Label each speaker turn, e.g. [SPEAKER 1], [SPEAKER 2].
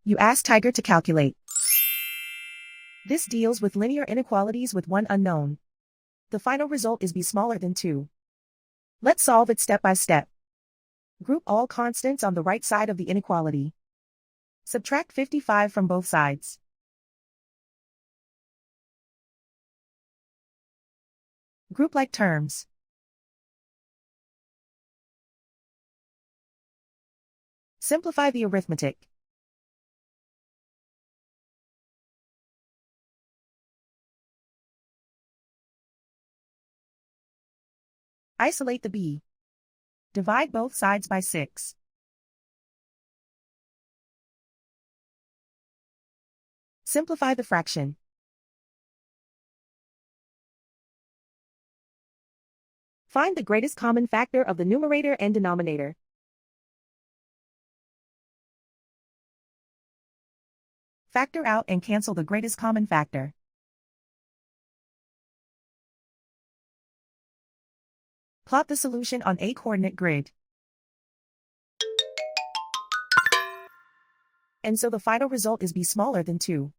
[SPEAKER 1] You ask Tiger to calculate. This deals with linear inequalities with one unknown. The final result is b smaller than 2. Let's solve it step by step. Group all constants on the right side of the inequality. Subtract 55 from both sides. Group like terms. Simplify the arithmetic. Isolate the b. Divide both sides by 6. Simplify the fraction. Find the greatest common factor of the numerator and denominator. Factor out and cancel the greatest common factor. Plot the solution on a coordinate grid. And so the final result is b smaller than 2.